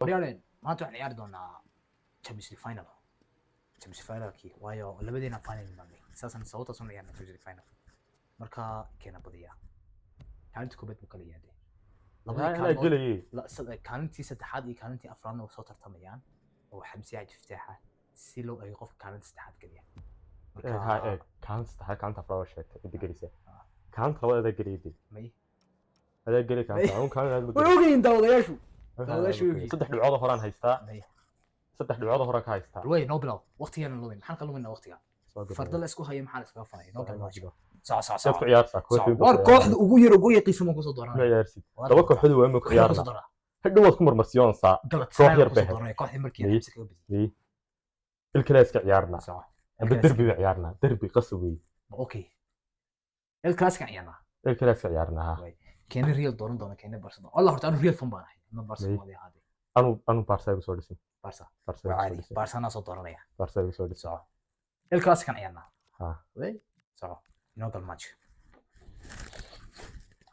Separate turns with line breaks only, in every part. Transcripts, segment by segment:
Horyaaleen maanta waxaan ciyaari doonaa Champions League final. Champions League finalkii waayo labadeena final imaanay. Saasan sababta soo ciyaarnay Champions League final. Marka keena badiyaa. Kaalinta koobaad buu kala yahay.
labada galayay
kaalintii saddexaad iyo kaalintii afraadna way soo tartamayaan oo xamsiya jiftaaxa si loo ay qof kaalinta saddexaad galiya.
marka kaalinta saddexaad kaalinta afraad sheegtay inta galaysa kaalinta labada galayay
may
hada galay kaalinta aan kaalinta
way ogeyn dawadayaashu
saddex dhibcood horaan haystaa saddex dhibcood horaan ka haystaa
way no bilow waqtigan lumin maxaan ka luminaa waqtiga farda la isku hayo maxaa la iska faayay no bilow صح
ku ciyaarta
kooxda ugu yar ugu yaqiisan ma ku soo dooranay
ciyaarsi laba kooxood waa ma ku ciyaarna hadhow waad ku marmarsiyoon saa koox yar bay
kooxda markii ay iska badiyay
الكلاس كعيارنا بالدربي عيارنا دربي قصوي
اوكي الكلاس كعيارنا
الكلاس كعيارنا
كان ريال دورن كان برشلونه والله هرت انا ريال فان بان انا برشلونه هذه
انا بارسا بسو دسن
بارسا عادي بارسا انا صوت دورنيا
بارسا بسو دسن
الكلاس كعيارنا
ها
وي صح ينوض الماتش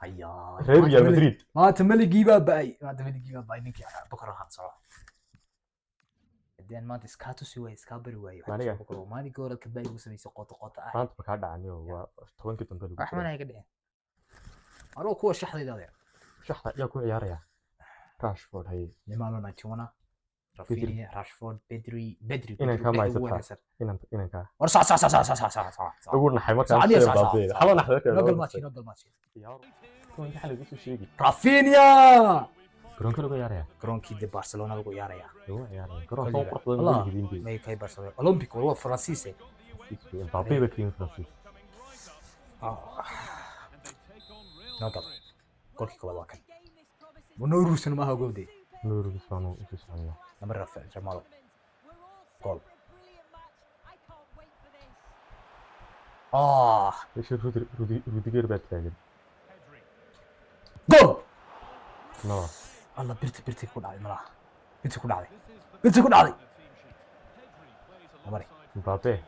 هيا
ريال مدريد
ما تملي جيبا باي ما تملي جيبا باي نيكي بكره هات صراحه دين ما تسكاتو سوي سكابر واي ماني جورا كباي وسميسي قوطه
انت بكا دعني هو 10 كنت بلو
احمد هيك دحين ارو كو شخديدا
شخدا يا كو عياريا راشفورد هي
لمانو ناتشونا رافينيا راشفورد بدري
إن كان ما يصير إن كان
ورصع صح
يقول نحي ما كان حلا نحذك
نقل ماتشي
كون حل يقول شيء
رافينيا
كرونكي لو ياريا
كرونكي دي برشلونه لو ياريا
هو ياريا كرون سو قرط بدل
ما كاي برشلونه اولمبيكو هو فرنسيسي
مبابي بكين فرنسيس
نقل كوكي كو واكن ونوروس ما هو جودي
نوروس فانو اسمه
نمر رفع جمال جول
ايش روديجر باتلاقي
جول
نو
الله برتي كو دعي ملا برتي كو دعي امري
مبابي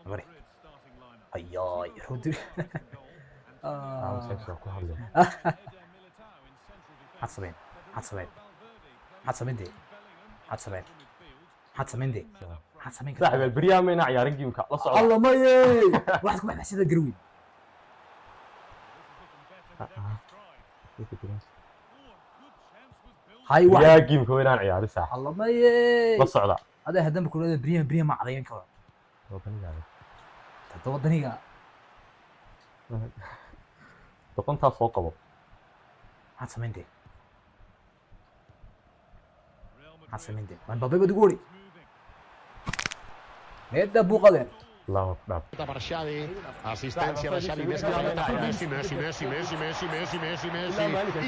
امري اياي رودي
سكسو كو هادلو
حتسمين
صاحب البريام من عيارين جيمك لا صعب
الله ماي واحد كما حسيده قروي هاي واحد
يا جيمك وين عيار صح
الله ماي
لا صعب
هذا هدم كل بريام ما عضين كمان
هو كان يعني
تودنيغا
تقنتها فوق ابو
حتسمين من بابي بدقولي ميدا بوقدر
الله اكبر
Xavi, assistència de Xavi, Messi,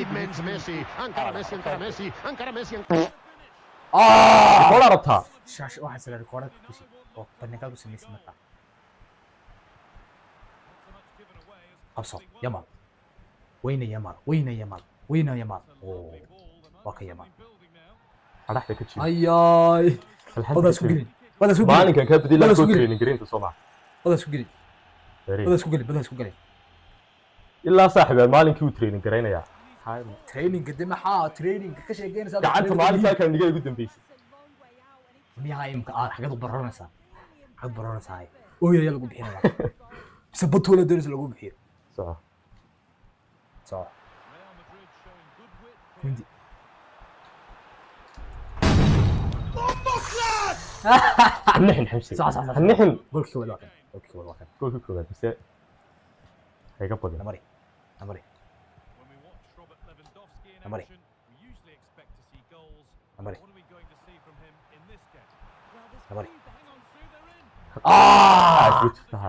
immens Messi, encara Messi.
ولا ربطها
شاشه واحد سلا ريكورد كوشي او بنكا بسمي سمتا ابصر يمال وين يمال اوه واك يمال
على حدك تشي
اياي هذا سوقين
مالك كان بدي لا كوكرين جرين تصنع
هذا سوقين
الا صاحب مالك كيو تريننج جرينيا هاي
تريننج قد ما تريننج كشيغين
صار قعدت مالك كان دقيقه قدام بيس
ميهاي حقد برونسا هاي ويا يلا لو بخير سبت ولا درس لو بخير صح عندي
هنحن حمسي
صح
هنحن
قولك هو الواقع
قولك بس هيك قبل
نمري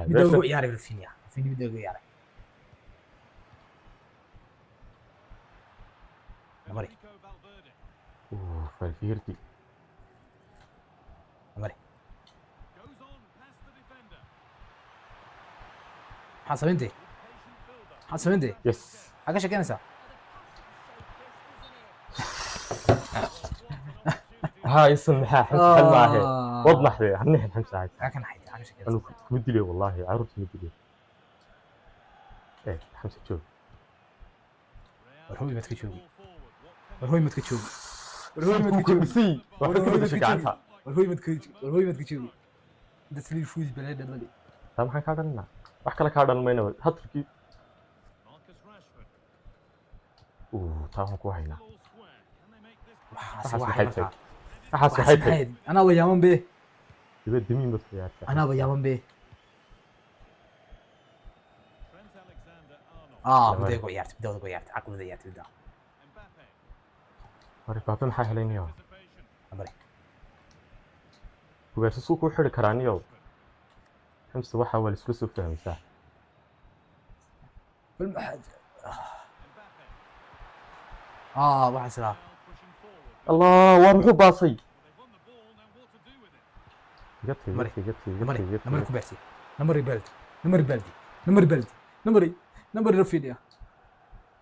بدو يعرف الفينيا بدو يعرف نمري
فالفيرتي
حسب انت
يس
حاجه شكنسه
هاي السمحة حمس حلماها وضح لي هنحن حمس هاي
لكن حاجه شكنسه
انا مدلي والله عرفت مدلي إيه حمزة شوف
warhooy mad ka joogi warhooy mad ka joogi warhooy mad ka joogi
كرسي
warhooy
وحكي
mad
بدي
ka
شجعتها
joogi warhooy mad ka joogi warhooy mad ka joogi dadka lii fuus baleeda ladi
طب maxaan kaa dhalina wax kale kaa dhan mayna hatrkii taa waxaan ku haynaa
waxaas
waxaas
waxay
maxay
markaa
tahay waxaas
waxaas
maxay tahay
maxay anaaba yaaban be
dibad dimiin baad ciyaartaa
anaaba yaaban be midday ku ciyaartay midda ku ciyaartay caqlida ciyaartay midda
mari baabe maxaa helayniyo
mari
kubeersa suu kuu xidhi karaa niyow xamse waxaa waa laisla soo fahmaysaa
bal maxaad waxaa sidaa
allah waa muxuu baasay
namari ku beertay namari baldi namari baldi namari baldi namari rafidia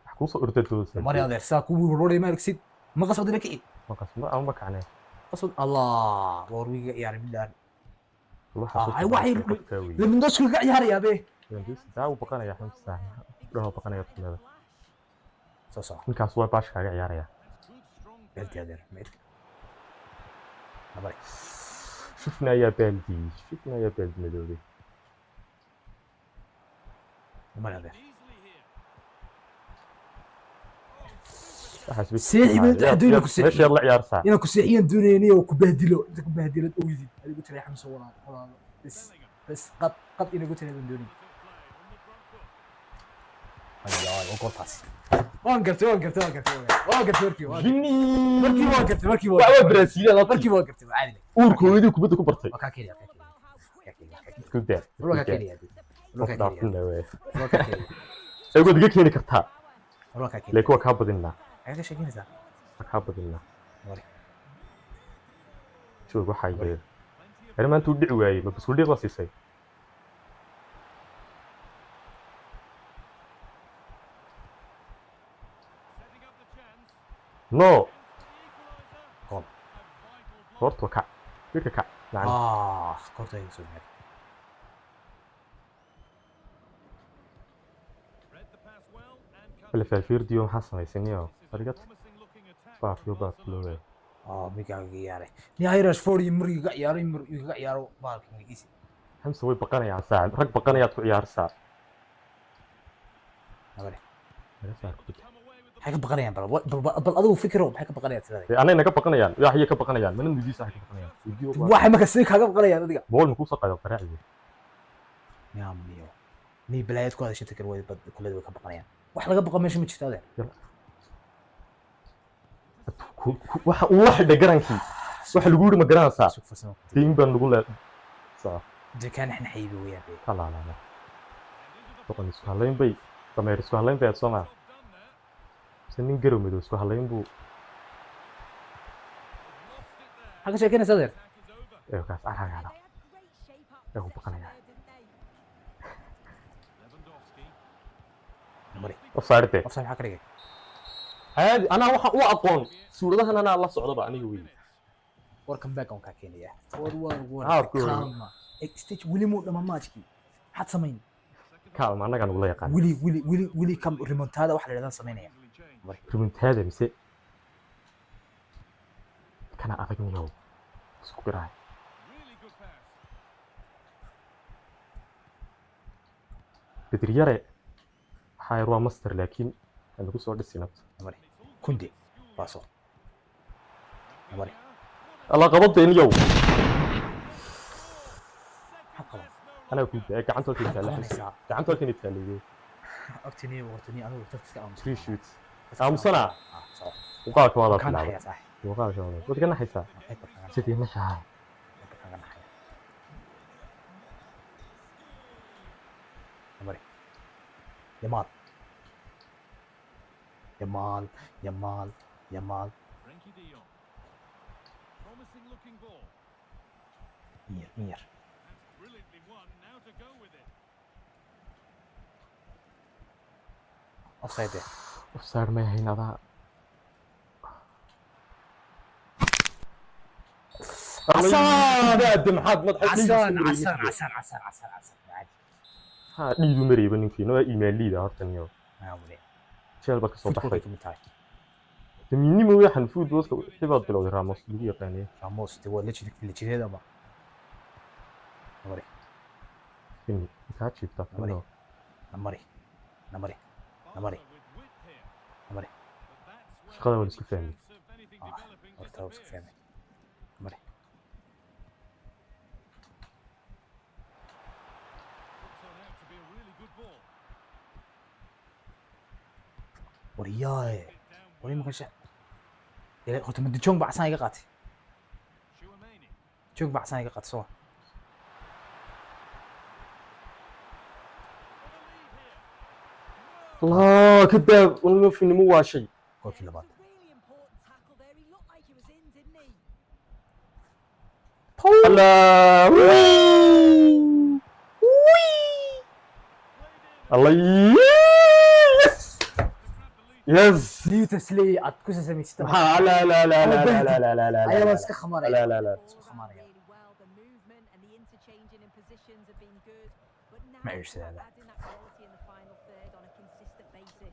wax kuu soo ordadoosa
namari adeer saa kugu roray maarksid ma qasbad ina kici
maqas ma ama kacne
qasbad allah warwiga ciyaar midaan
waxaa
ay waxay lemondosku ka ciyaaraya be
daa u baqanaya xamse dhaho baqanaya tumada
soo
ninkaas waa baash kaaga ciyaaraya
baldi adeer meedka namari
شفنا يا بالدي شفنا يا بالد مدوري
namari adeer
سيحي
من تحدوني كسيحي
ماشي يلا عيار ساعة
إنا كسيحي دونيني وكبهدلو إذا كبهدلو أويدي أنا قلت لي حمزة ولا بس قد إنا قلت لي دوني أيوة وقول باسي وانقرت مركي
waa Brazil
مركي وانقرت عادي
uurkoodii kubadda ku bartay
وكاكيلي
isku daa
وكاكيلي
ay god iga keeni kartaa
وكاكيلي
laakiin waa kaa badinaa
هذا شيء كذا
waa kaa badinaa
وري
joog waxaa yeelay ani maanta uu dhici waayey ma basuul dhiiq la siisay no
قول
horta kac wirka kac
كورت يسوي
اللي في الفيديو maxaa samaysaniyo arigad baafiyo baafloowe
ميكا عياري نهاية راشفورد يمر يعيارو بالك ميكيسي
xamse way baqanayaan saacad rag baqanayaad ku ciyaarsaa
هذا
naga saar ku jira
حاجة بقريان بل أضو فكره بحاجة بقريان ترى
anay naga baqanayaan yaa hiya ka baqanayaan mana nudiisa ka baqanayaan video
واحد ما كسيك حاجة بقريان هذا
bool ma ku soo qaado qaraaciyo
يا ميو مي بلايات كل هذا شيء تكر كل هذا بقريان واحد لقى بقى ماشي متشت هذا
waxa uu wax dhagarankii waxa lagu yiri ma garanaysaa
شوف فسمه
tiin baan lagu leeyahay
ده كان إحنا حيبي وياه بيه
kala la toqon isku halayn bay dameer isku halayn bay soo ma sanin garow mido isku halayn buu
حاجة شيء كنا صدر
ee kaas araagana ee ku baqanaya
مري
وصارتي
أفصل حاجة رجع
عادي انا waxa u aqoon suuradahan ana la socdo ba aniga weey
وركم باك أون كاكيني يا ور
عارف
كلام ستيج ولي مو لما ماتشكي حد سمين
kaalma anaga nagu la yaqaan
ولي كم ريمونتادا واحد اللي سمين يا
rumintaada mise kana adag miyow isku garaay بدريارة حيروان ماستر لكن أنا بقول صور السينات
مري كوندي باسو مري
الله قبضت اليوم
حقا
أنا كنت قعدت وقت نتكلم قعدت وقت نتكلم
أكتني وقتني أنا وقتك أمس
3 شوتس أمسنا
صح
وقعت والله
كان حياة صح
وقعت والله قلت كنا حيسا سيدي مش هاي
مري يمال يمال يمال يمال مير اوفسايد
اوفسايد ما هي هذا
عسان
قدم حد ما
عسان عادي
ها dhiigu marayba ninkii noo iimayl liida horta niyo
maamule
sheel baa ka soo
footballka
baxay
kamid tahay
damiinimo waxan footballka xibaad bilowday Ramos lagu yaqaanay
Ramos de waa lejideeda ba namari
in ka jiifta
namari namari namari namari namari
shaqada waan isku fahmay
horta waa iska fahmay namari wariyaaye wari maqasha ilaa horta mid joog bacsan iga qaatay joog bacsan iga qaatay soo
الله كذاب والله في نمو شيء
goolkii labaad
الله الله يس يس
Newton Slay aad ku samaysta
لا لا لا لا لا لا لا لا لا لا
ayaa iska khamaanaya
لا لا لا
iska khamaanaya ما يرسل هذا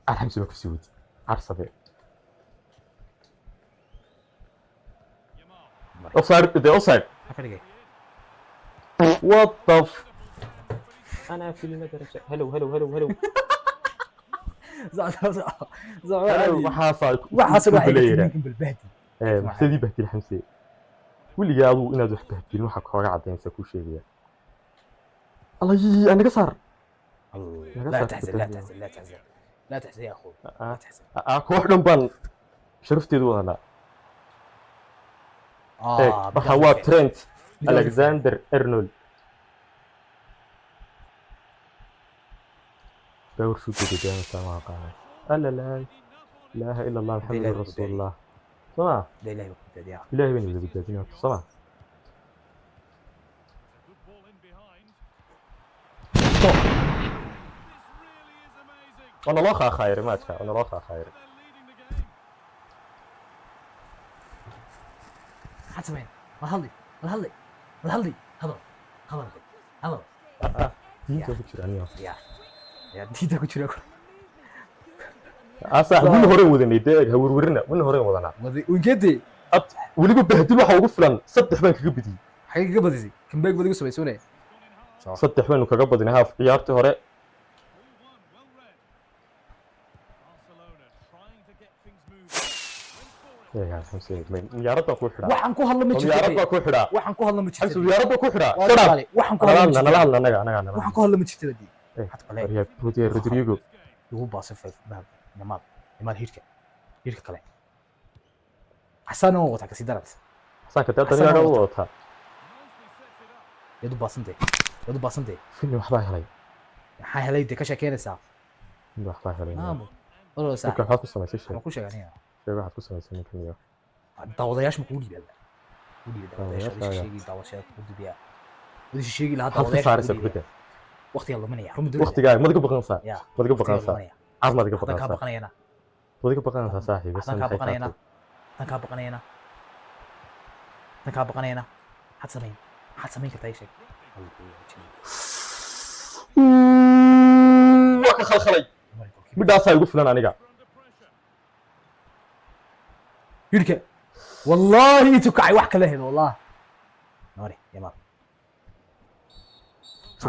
أرحم سباك سود عرصبي أوصار بدي أوصار
هكذا
وطف أنا في المدرسة هلو هلو هلو هلو هلو وحاصل
وحاصل واحد يمكن بالبهدي
سيدي بهدي الحمسي واللي قالوا إن ذو بهدي وحق خارج عدين سكوا شيء الله يجي أنا قصر
لا تحزن لا تحزن لا تحزن لا تحزن يا أخوي لا تحزن
أكو واحد بان شرفتي دو أنا بحوا ترينت ألكسندر إرنولد دور شو كده جامد سما قاعد لا لا إله إلا الله محمد رسول الله سما
لا إله إلا الله
إلهي بني اللي بدأتنا سما أنا لا خا خير ما تكا أنا لا خا خير
حتى وين الهلي الهلي الهلي هذا هذا هذا
دي تبكر عني
يا دي تبكر
أصلا من هوري ودني ده هور ورنا من هوري ودنا
وجدي
ولقوا بهدل waxa ugu filan saddex baan kaga badiyay
xagee kaga badisay kambeeg wadigu sameysone
saddex baan kaga badinay haaf ciyaartii hore يا حسين ميارتك ku xidha
waxaan ku hadlo ma jirto
miyaaradka ku xidha
waxaan ku hadlo ma jirto
miyaaradka ku xidha
waxaan ku hadlo
nala hadla anaga
waxaan ku hadlo ma jirto badii
حتى قال رودريجو
ugu baasifay nimaad hirka kale xasaan oo wata kasi darabs
حسان كنت طريقه وضعتها
yadu baasantay
فيلم waxba helay
maxaa helay de ka sheekeynaysaa
waxba helay
maamo oo saa
waxa ku samaysay shay
ku sheeganaya
waxa ku samaysay ninkan iyo
dawadayash ma ku dhiibay dawadayash ku dhiibay wadi sheegi lahaa dawadayash waqtiga luminaya
waqtiga ma diga baqanaysaa ma diga baqanaysaa aad ma diga
ka
baqanaysaa
baqanayna
ma diga baqanaysaa saaxiib
tan ka baqanayna tan ka baqanayna had samayn ka tayshay
waa ka khalkhalay midhaasaa igu filan aniga
hirka wallahi intu kacay wax kala helo wallahi nori yamaa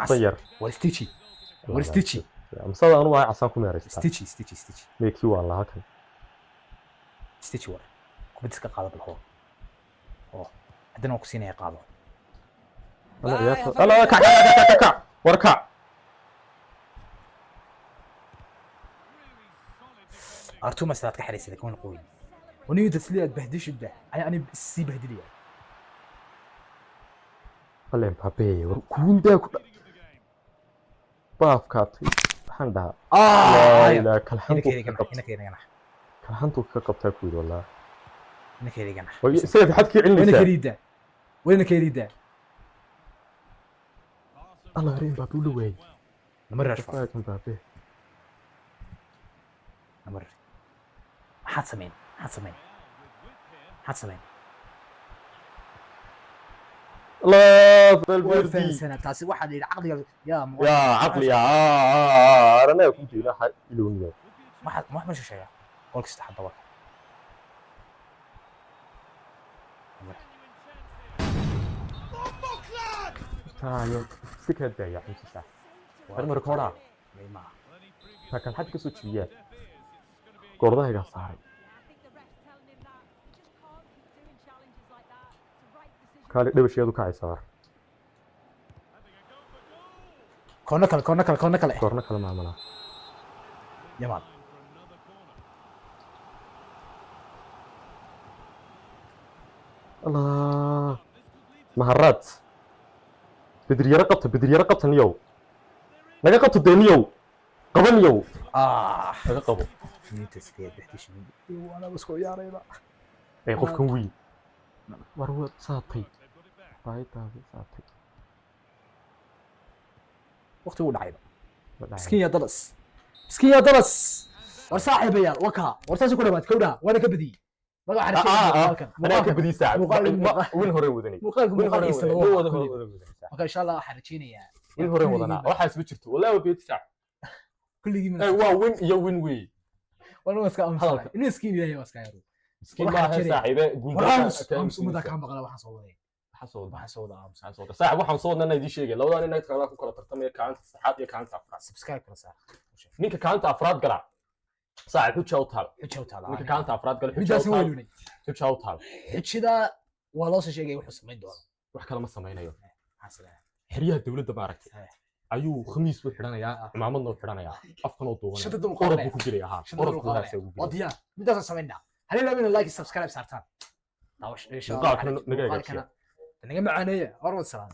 طير
واستيتشي واستيتشي
مصدق انا واقع عصام كم يارست
استيتشي
ميكي والله هكذا
استيتشي ور كنت اسكا قاده بالهو عندنا وكسينه قاده
لا كع وركع
ارتو مسات كحريسه كون قوي ونيو تسليات بهديش بده يعني سي بهدليه
قال مبابي وركون ده باف كاتي waxaan dhahaa لا kalxantu ka qabtaa ku yiri walaa way sayid xadkii cilinaysa
wayna kariida
Allah rein baa buu way
namar rashfa
faakan baabe
namar حد سمين
الله
وين
فالفيردي
سنه تاسي واحد يلعب عقلي يا
يا عقلي انا كنت لا حد يلوني
ما مش شيء قولك استحضر طبعا
تايو سكر ده يا حمص صح هرمر كورا
ما
فكان حد كسو تشيا كوردا هيغا صاري كالي دبشيادو كايسا
كورنا كلا
كورنا كلا معملا
يا مان
الله مهارات بدري رقبت اليوم naga qabto deeniyow qabaniyow naga qabo
inta iska bixtish min wana isku yaarayda
ee qofkan weyn war wad saatay baaytaada saatay
waqti uu dhacay miskiin ya daras war saaxiibayaal waka war saasi ku dhawaad kowda wana ka badiyay maga xariiqan
ana ka badiyay saaxiib win hore wadanay
muuqaalka isla wada waka insha Allah xariijinaya
win hore wadana waxa isba jirto wallahi beet saaxiib
kulligii min
waa win iyo win way
wana iska amsay inuu iskiin yahay waska yaro
iskiin ma ha saaxiibe
guuldarada umada ka maqla waxaan soo waday
saaxiib waxaan soo wadnaa idin sheegay labadan inay taala ku kala tartamaya kaanta saxaad iyo kaanta afraad
subscribe kala saar
ninka kaanta afraad gala saaxiib xujja u taal ninka kaanta afraad gala xujja u taal
xujida waa loo soo sheegay wuxuu sameyn doono
wax kale ma sameynayo xiriyaha dawladda ma aragtay ayuu khamiis u xidhanayaa imaamadna u xidhanayaa afkan oo duuban qorobku ku jiray ahaa qorobku haasaa ugu jiray
wadiya midaas sameynaa halina min like subscribe saartaan daawash insha Allah naga macaaneeya war wad salaam